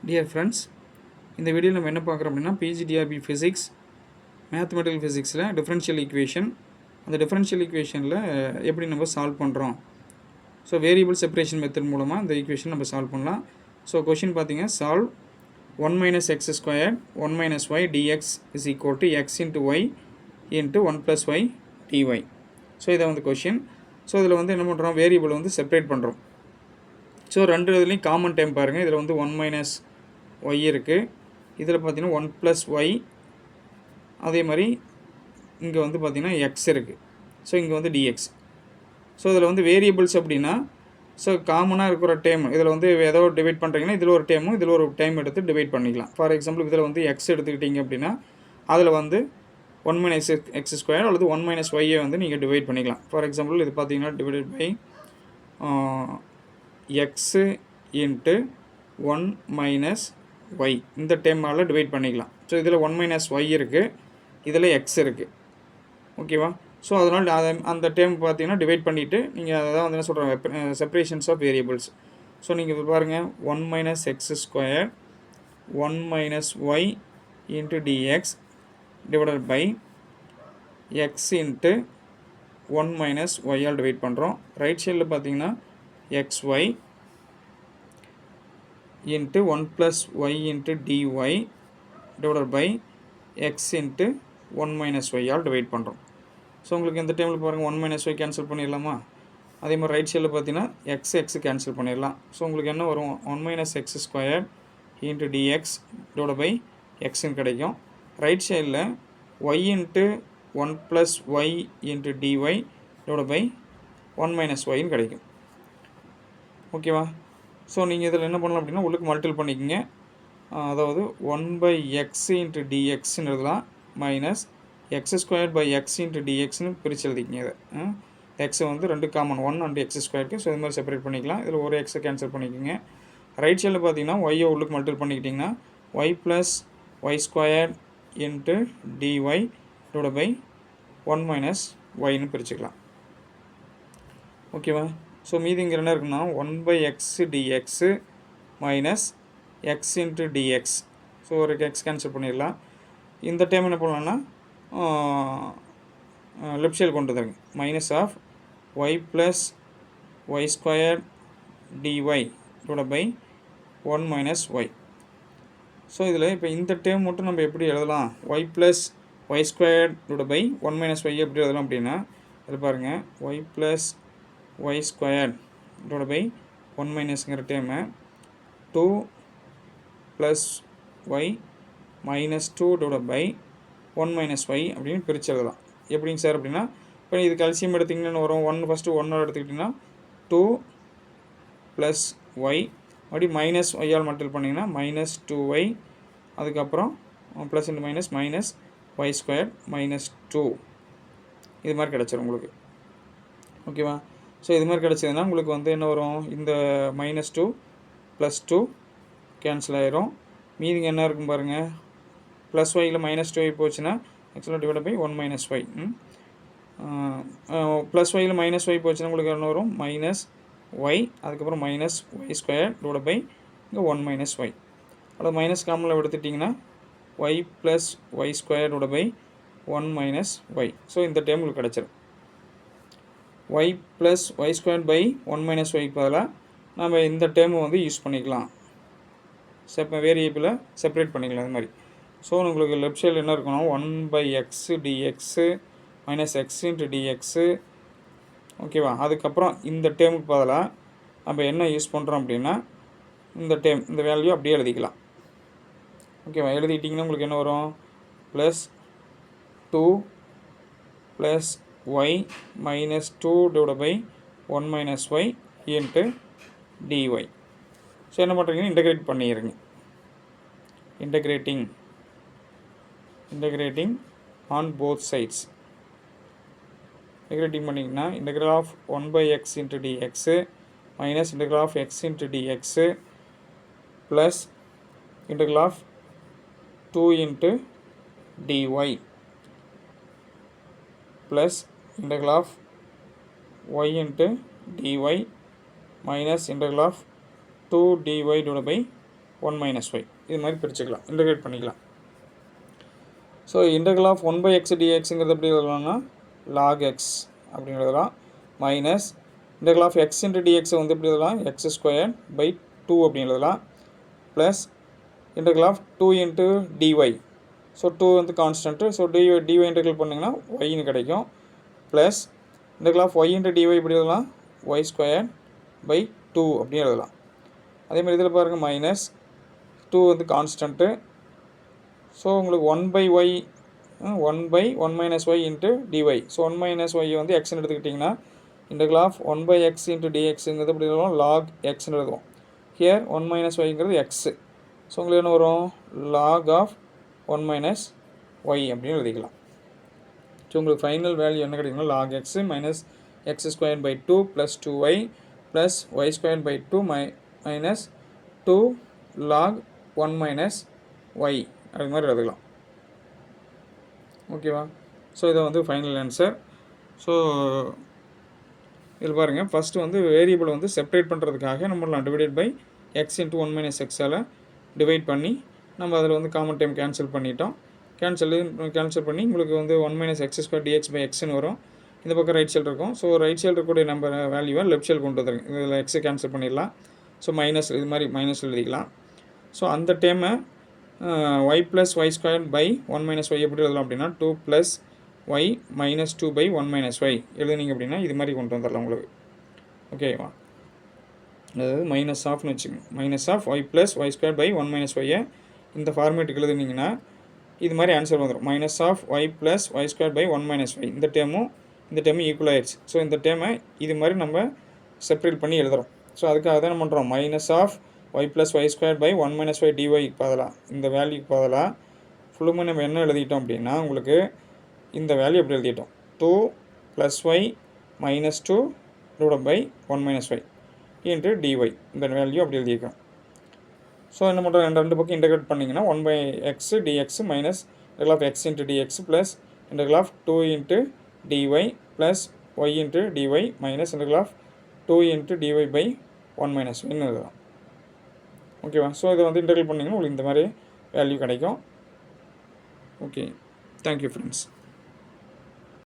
Dear friends, இந்த வீடியோவில் நம்ம என்ன பார்க்குறோம் அப்படின்னா பிஜிடிஆர்பி ஃபிசிக்ஸ் மேத்தமெட்டிக்கல் ஃபிசிக்ஸில் டிஃபரன்ஷியல் ஈக்குவேஷன் அந்த டிஃபரன்ஷியல் ஈக்குவேஷனில் எப்படி நம்ம சால்வ் பண்ணுறோம். ஸோ வேரியபிள் செப்பரேஷன் மெத்தட் மூலமாக இந்த ஈக்குவேஷன் நம்ம சால்வ் பண்ணலாம். ஸோ கொஷின் பார்த்தீங்க, solve 1 minus x squared 1 minus y dx is equal to x into y into 1 plus y dy. So இதை வந்து கொஷின். ஸோ இதில் வந்து என்ன பண்ணுறோம், வேரியபிள் வந்து செப்பரேட் பண்ணுறோம். ஸோ ரெண்டு இதுலேயும் காமன் டைம் பாருங்கள். இதில் வந்து 1 minus y இருக்குது, இதில் பார்த்தீங்கன்னா 1 plus y, அதே மாதிரி இங்கே வந்து பார்த்திங்கன்னா எக்ஸ் இருக்குது. ஸோ இங்கே வந்து dx. ஸோ இதில் வந்து வேரியபிள்ஸ் அப்படின்னா ஸோ காமனாக இருக்கிற டைம் இதில் வந்து ஏதோ டிவைட் பண்ணுறீங்கன்னா இதில் ஒரு டைமும் இதில் ஒரு டைம் எடுத்து டிவைட் பண்ணிக்கலாம். ஃபார் எக்ஸாம்பிள் இதில் வந்து எக்ஸ் எடுத்துக்கிட்டிங்க அப்படின்னா அதில் வந்து 1 minus x ஸ்கொயர் அல்லது 1 minus y வந்து நீங்கள் டிவைட் பண்ணிக்கலாம். ஃபார் எக்ஸாம்பிள் இது பார்த்தீங்கன்னா divided by x into 1 minus y இந்த டைமால் டிவைட் பண்ணிக்கலாம். ஸோ இதில் 1 minus y இருக்குது, இதில் எக்ஸ் இருக்குது. ஓகேவா? ஸோ அதனால் அந்த டைம் பார்த்தீங்கன்னா டிவைட் பண்ணிவிட்டு நீங்கள் அதான் வந்து என்ன சொல்கிறாங்க, செப்பரேஷன்ஸ் ஆஃப் வேரியபிள்ஸ். ஸோ நீங்கள் இப்போ பாருங்கள், 1 minus x square 1 minus y into dx divided by x into 1 minus y all divide பண்ணுறோம். ரைட் சைடில் பார்த்தீங்கன்னா xy into 1 plus y into dy divided by x into 1 minus y all divide பண்ணுறோம். So உங்களுக்கு இந்த டைமில் பாருங்கள் 1 minus y cancel பண்ணிடலாமா? அதே மாதிரி ரைட் சைடில் பார்த்தீங்கன்னா எக்ஸ் கேன்சல் பண்ணிடலாம். ஸோ உங்களுக்கு என்ன வரும், 1 minus x square into dx divide by எக்ஸ்ன்னு கிடைக்கும். ரைட் சைடில் y into 1 plus y into dy divide by 1 minus yன்னு கிடைக்கும். ஓகேவா? ஸோ நீங்கள் இதில் என்ன பண்ணலாம் அப்படின்னா உள்ளுக்கு மல்டிபிள் பண்ணிக்கோங்க. அதாவது 1 by x இன்ட்டு dxன்னு எழுதலாம், minus x square by x into டிஎக்ஸ்னு பிரித்து எழுதிக்கிங்க. இதை எக்ஸை வந்து ரெண்டு காமன் 1 அண்ட் எக்ஸ் ஸ்கொயருக்கு. ஸோ இது மாதிரி செப்பரேட் பண்ணிக்கலாம். இதில் ஒரு எக்ஸை கேன்சல் பண்ணிக்கோங்க. ரைட் சைடில் பார்த்தீங்கன்னா ஒய்யை உள்ளுக்கு மல்டிபிள் பண்ணிக்கிட்டிங்கன்னா y plus y square into dy divide by 1 minus ஒய்னு பிரிச்சுக்கலாம். ஓகேவா? ஸோ மீதி இங்கே என்ன இருக்குன்னா 1 by x dx minus x into dx. So ஒரு எக்ஸ் கேன்சல் பண்ணிடலாம். இந்த டைம் என்ன பண்ணலான்னா லெஃப்ட் சைடு கொண்டு வந்துருங்க, minus of y plus y square dy divide by 1 minus y. So இதில் இப்போ இந்த டேர்ம் மட்டும் நம்ம எப்படி எழுதலாம், y plus y square divide by 1 minus y எப்படி எழுதலாம் அப்படின்னா இதில் பாருங்கள், y plus y square divide by 1 minusங்கிற டேர்மை 2 plus y minus 2 divide by 1 minus y அப்படின்னு பிரித்து எழுதலாம். எப்படிங்க சார் அப்படின்னா, இப்போ இது கல்சியம் எடுத்திங்கன்னா வரும் 1 ஃபஸ்ட்டு 1 எடுத்துக்கிட்டிங்கன்னா 2 ப்ளஸ் ஒய் அப்படி மைனஸ் ஒய்யால் மல்டிபிள் பண்ணிங்கன்னா மைனஸ் 2y, அதுக்கப்புறம் plus into minus minus y square minus 2 இது மாதிரி கிடச்சிரும் உங்களுக்கு. ஓகேவா? ஸோ இது மாதிரி கிடச்சதுன்னா உங்களுக்கு வந்து என்ன வரும், இந்த மைனஸ் 2 ப்ளஸ் 2 கேன்சல் ஆயிரும். மீதிங்க என்ன இருக்கும் பாருங்கள், ப்ளஸ் ஒய்யில் மைனஸ் 2 போச்சுன்னா ஆக்சுவலாக divide by 1 minus y. Plus ஒய்யில் மைனஸ் ஒய் போச்சுன்னா உங்களுக்கு என்ன வரும், மைனஸ் ஒய், அதுக்கப்புறம் minus y square divide by இங்கே 1 minus ஒய். அதாவது மைனஸ் காமனில் எடுத்துட்டிங்கன்னா y plus y square divide by 1 minus y. So இந்த டைம் உங்களுக்கு கிடச்சிரும். Y plus y square by 1 minus ஒய்க்கு பதிலாக நம்ம இந்த டேர்மை வந்து யூஸ் பண்ணிக்கலாம். வேரியபிளை செப்பரேட் பண்ணிக்கலாம் இது மாதிரி. ஸோ உங்களுக்கு லெஃப்ட் சைடில் என்ன இருக்கணும், 1 by x dx minus x into dx. ஓகேவா? அதுக்கப்புறம் இந்த டேர்முக்கு பதிலாக நம்ம என்ன யூஸ் பண்ணுறோம் அப்படின்னா இந்த டேர்ம் இந்த வேல்யூ அப்படியே எழுதிக்கலாம். ஓகேவா? எழுதிட்டிங்கன்னா உங்களுக்கு என்ன வரும், plus 2 plus y minus 2 divide by 1 minus y into dy. So என்ன பண்ணுறீங்கன்னா இன்டகிரேட் பண்ணிடுங்க. integrating on both sides. integrating பண்ணிங்கன்னா integral of 1 by x into dx minus integral of x into dx plus integral of 2 into dy plus integral of y into dy minus integral of 2 dy divided by 1 minus y இது மாதிரி பிரிச்சுக்கலாம், integrate பண்ணிக்கலாம். So integral of 1 by x dxங்கிறது எப்படி எழுதலாம்னா log x அப்படின்னு எழுதலாம். Minus integral of x into dx வந்து எப்படி எழுதலாம் x ஸ்கொயர் பை 2 அப்படின்னு எழுதலாம். Plus integral of 2 into dy. So 2 வந்து கான்ஸ்டன்ட்டு, ஸோ dy இன்டகிரல் பண்ணிங்கன்னா yன்னு கிடைக்கும். Plus integral of y into dy எப்படி எழுதலாம் y ஸ்கொயர் பை 2 அப்படின்னு எழுதலாம். அதே மாதிரி இதில் பாருங்கள் மைனஸ் 2 வந்து கான்ஸ்டன்ட்டு, ஸோ உங்களுக்கு 1 by 1 minus y into dy. So 1 minus y வந்து xன்னு எடுத்துக்கிட்டிங்கன்னா integral of 1 by x into dxங்கிறது எப்படி எழுதுவோம் log xன்னு எழுதுவோம். ஹியர் 1 minus yங்கிறது x. ஸோ உங்களுக்கு என்ன வரும் log ஆஃப் 1 minus y அப்படின்னு எழுதிக்கலாம். ஸோ உங்களுக்கு ஃபைனல் வேல்யூ என்ன கிடைக்குன்னா log x minus x square by 2 plus 2y plus y square by 2 minus 2 log 1 minus y அது மாதிரி எழுதலாம். ஓகேவா? ஸோ இதை வந்து ஃபைனல் ஆன்சர். ஸோ இதில் பாருங்கள் ஃபஸ்ட்டு வந்து வேரியபிளை வந்து செப்பரேட் பண்ணுறதுக்காக நம்மளாம் divided by x into 1 minus எக்ஸால் டிவைட் பண்ணி நம்ம அதில் வந்து காமன் டைம் கேன்சல் பண்ணிட்டோம். கேன்சல் பண்ணி உங்களுக்கு வந்து 1 minus x ஸ்கொயர் dx பை எக்ஸ்ன்னு வரும். இந்த பக்கம் ரைட் சைடு இருக்கும். ஸோ ரைட் சைடு இருக்கக்கூடிய நம்பர் வேல்யூவை லெஃப்ட் சைடு கொண்டு வந்துருங்க. இதில் எக்ஸை கேன்சல் பண்ணிடலாம். ஸோ மைனஸ் இது மாதிரி மைனஸ் எழுதிக்கலாம். ஸோ அந்த டைமை y plus y square by 1 minus y எப்படி எழுதலாம் அப்படின்னா 2 plus y minus 2 by 1 minus y எழுதுனீங்க அப்படின்னா இது மாதிரி கொண்டு வந்துடலாம் உங்களுக்கு. ஓகேவா? அதாவது மைனஸ் ஆஃப்னு வச்சுக்கோங்க. Minus of y plus y square by 1 minus y இந்த ஃபார்மேட்டுக்கு எழுதுனீங்கன்னா இது மாதிரி ஆன்சர் வந்துடும். Minus of y plus y square by 1 minus y இந்த டேமும் ஈக்குவல் ஆயிடுச்சு. ஸோ இந்த டேமை இது மாதிரி நம்ம செப்பரேட் பண்ணி எழுதுகிறோம். ஸோ அதுக்காக தான் என்ன பண்ணுறோம் minus of y plus y square by 1 minus y dy பதிலாக இந்த வேல்யூக்கு பதிலாக ஃபுல்லுமே நம்ம என்ன எழுதிட்டோம் அப்படின்னா உங்களுக்கு இந்த வேல்யூ எப்படி எழுதிட்டோம் 2 plus y minus 2 divide by 1 minus y into dy இந்த வேல்யூ அப்படி எழுதியிருக்கோம். ஸோ என்ன பண்ணுறோம் ரெண்டு பக்கம் இன்டகிரேட் பண்ணிங்கன்னா 1 by x dx minus integral of x into dx plus integral of 2 into dy plus y into dy minus integral of 2 into dy by 1 minus y எழுதலாம். ஓகேவா? ஸோ இதை வந்து இன்டகிரேட் பண்ணிங்கன்னா உங்களுக்கு இந்த மாதிரி வேல்யூ கிடைக்கும். Okay, thank you friends.